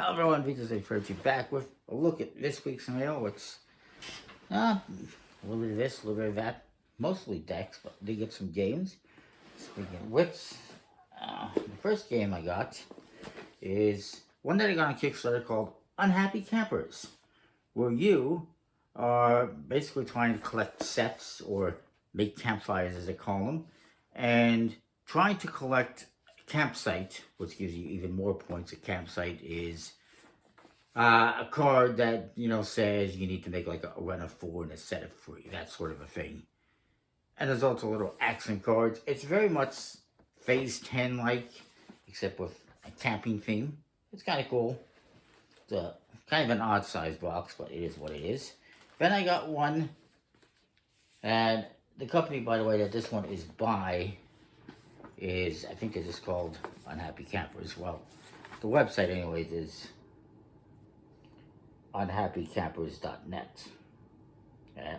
Hello everyone, Vita's Virtue back with a look at this week's mail. It's a little bit of this, a little bit of that, mostly decks, but they get some games. Speaking of which, the first game I got is one that I got on Kickstarter called Unhappy Campers, where you are basically trying to collect sets or make campfires as they call them, and trying to collect campsite, which gives you even more points. A campsite is a card that, says you need to make like a run of 4 and a set of 3, that sort of a thing. And there's also little accent cards. It's very much Phase 10 like, except with a camping theme. It's kind of cool. It's a kind of an odd size box, but it is what it is. Then I got one, and the company, by the way, that this one is by is, I think it is called Unhappy Campers. Well, the website anyways is unhappycampers.net.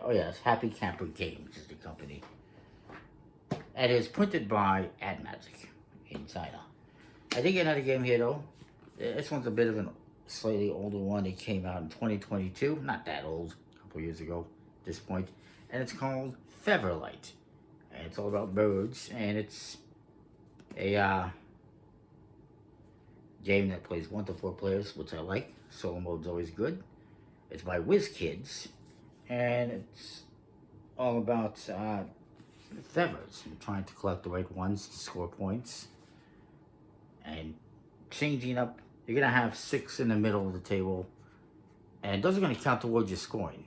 Oh yes, Happy Camper Games is the company. And it's printed by AdMagic in China. I did get another game here though. This one's a bit of a slightly older one. It came out in 2022, not that old, a couple years ago at this point. And it's called Featherlight. And it's all about birds, and it's a game that plays 1 to 4 players, which I like. Solo mode's always good. It's by WizKids, and it's all about feathers and trying to collect the right ones to score points and changing up. You're gonna have 6 in the middle of the table, and those are gonna count towards your scoring.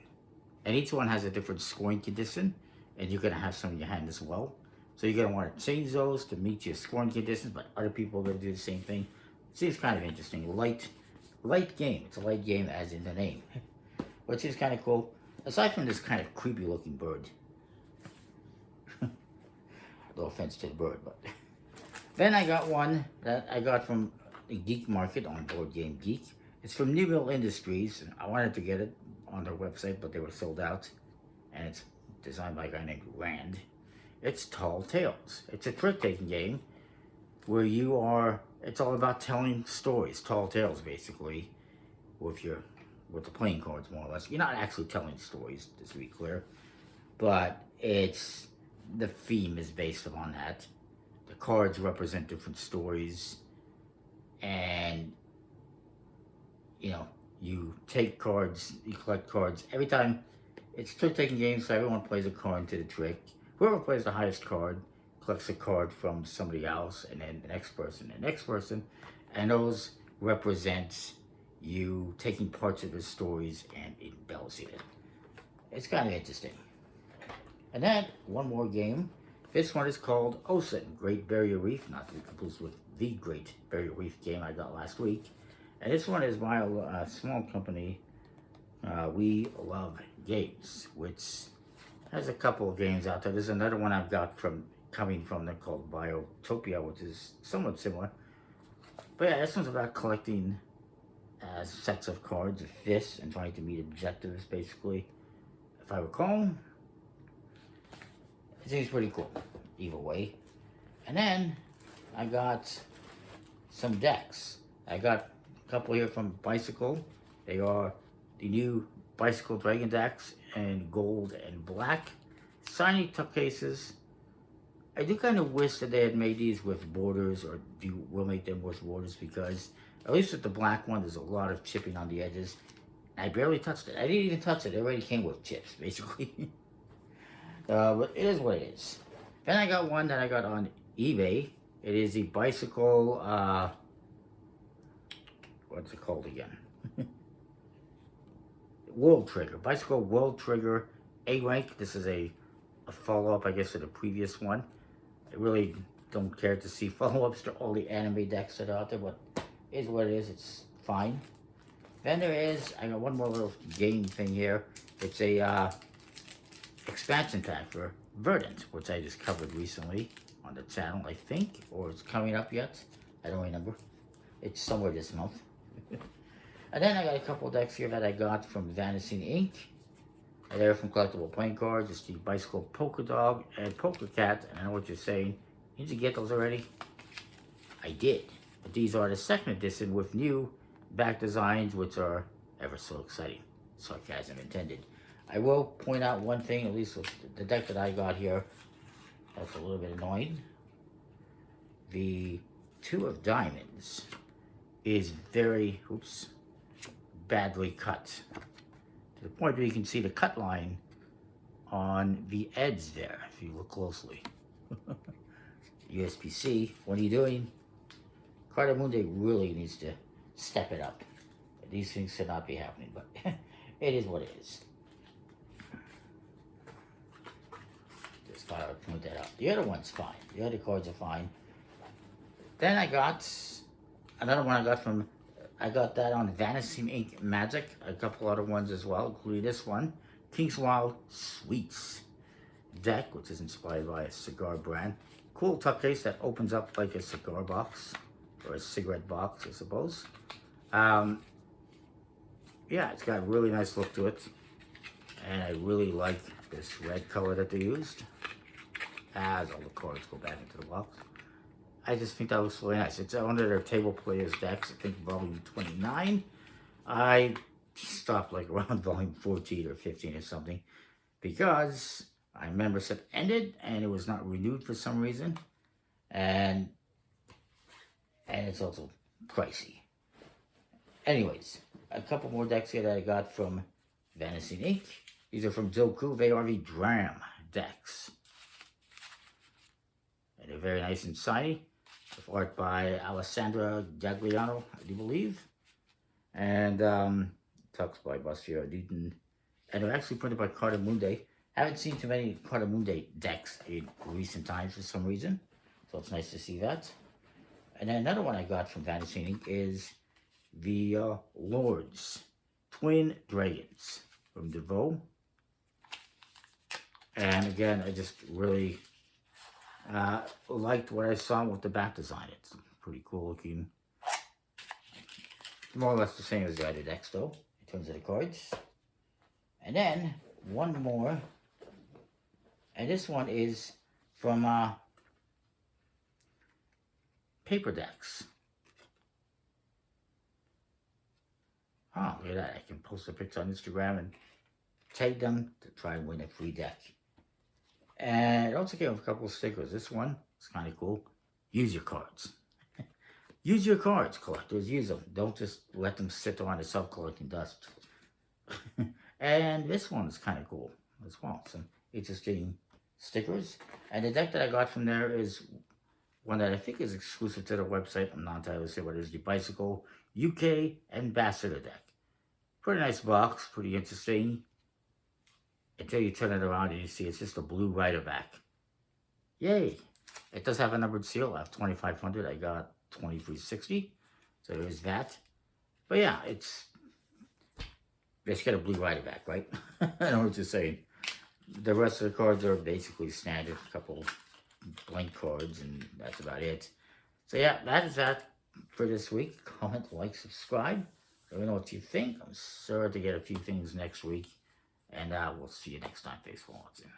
And each one has a different scoring condition, and you're gonna have some in your hand as well. So you're gonna want to change those to meet your scoring conditions, but other people are gonna do the same thing. Seems kind of interesting. Light game. It's a light game as in the name, which is kind of cool. Aside from this kind of creepy looking bird. No offense to the bird, but. Then I got one that I got from the Geek market on Board Game Geek. It's from New Industries. I wanted to get it on their website, but they were sold out. And it's designed by a guy named Rand. It's Tall Tales. It's a trick-taking game where you are, it's all about telling stories, tall tales basically, with the playing cards more or less. You're not actually telling stories, just to be clear, but the theme is based upon that. The cards represent different stories, and you take cards, you collect cards. Every time, it's trick-taking games, so everyone plays according to the trick. Whoever plays the highest card collects a card from somebody else, and then the next person, and those represent you taking parts of the stories and embellishing it. It's kind of interesting. And then, one more game. This one is called Ocean, Great Barrier Reef, not to be confused with the Great Barrier Reef game I got last week. And this one is by a small company, We Love Games, which has a couple of games out there. There's another one I've got coming from them called Biotopia, which is somewhat similar. But yeah, this one's about collecting sets of cards of this and trying to meet objectives, basically. If I recall, it seems pretty cool, either way. And then I got some decks. I got a couple here from Bicycle. They are the new Bicycle Dragon decks in gold and black. Shiny tuck cases. I do kind of wish that they had made these with borders, or will make them with borders, because at least with the black one, there's a lot of chipping on the edges. I barely touched it. I didn't even touch it. It already came with chips, basically. But it is what it is. Then I got one that I got on eBay. It is the Bicycle, what's it called again? World Trigger. Bicycle World Trigger A-Rank. This is a follow-up, I guess, to the previous one. I really don't care to see follow-ups to all the anime decks that are out there, but it is what it is. It's fine. Then I got one more little game thing here. It's a expansion pack for Verdant, which I just covered recently on the channel, I think, or it's coming up yet. I don't remember. It's somewhere this month. And then I got a couple decks here that I got from Vanishing Inc. And they're from Collectible Playing Cards. It's the Bicycle Polka Dog and Polka Cat. And I know what you're saying. Did you get those already? I did. But these are the second edition with new back designs, which are ever so exciting. Sarcasm intended. I will point out one thing, at least with the deck that I got here, that's a little bit annoying. The 2 of diamonds is very, badly cut. To the point where you can see the cut line on the edge there, if you look closely. USPCC, what are you doing? Cartamundi really needs to step it up. These things should not be happening, but it is what it is. Just thought I would point that out. The other one's fine. The other cards are fine. Then I got another one I got that on Vanishing Ink Magic. A couple other ones as well, including this one. King's Wild Sweets deck, which is inspired by a cigar brand. Cool tuck case that opens up like a cigar box, or a cigarette box, I suppose. Yeah, it's got a really nice look to it. And I really like this red color that they used. As all the cards go back into the box. I just think that looks really nice. It's under their Table Players decks, I think volume 29. I stopped like around volume 14 or 15 or something, because my membership ended and it was not renewed for some reason. And it's also pricey. Anyways, a couple more decks here that I got from Vanishing Ink. These are from Jocu. They are the Dram decks. And they're very nice and shiny. With art by Alessandra Gagliano, I do believe. And tucks by Buster Newton. And they're actually printed by Cartamundi. Haven't seen too many Cartamundi decks in recent times for some reason. So it's nice to see that. And then another one I got from Vanishing Ink is the Lords Twin Dragons from DeVoe. And again, I just really liked what I saw with the back design. It's pretty cool looking. More or less the same as the other decks though, in terms of the cards. And then one more. And this one is from Paper Decks. Oh, look at that. I can post a picture on Instagram and tag them to try and win a free deck. And it also came with a couple of stickers. This one is kind of cool. Use your cards. Use your cards, collectors. Use them. Don't just let them sit around the self-collecting dust. And this one is kind of cool as well. Some interesting stickers. And the deck that I got from there is one that I think is exclusive to the website. I'm not entirely sure what it is. The Bicycle UK Ambassador deck. Pretty nice box. Pretty interesting. Until you turn it around and you see it's just a blue rider back. Yay! It does have a numbered seal. I have 2500. I got 2360. So there's that. But yeah, it's got a blue rider back, right? I know what you're saying. The rest of the cards are basically standard. A couple blank cards, and that's about it. So yeah, that is that for this week. Comment, like, subscribe. Let me know what you think. I'm sure to get a few things next week. And we'll see you next time. Thanks for watching.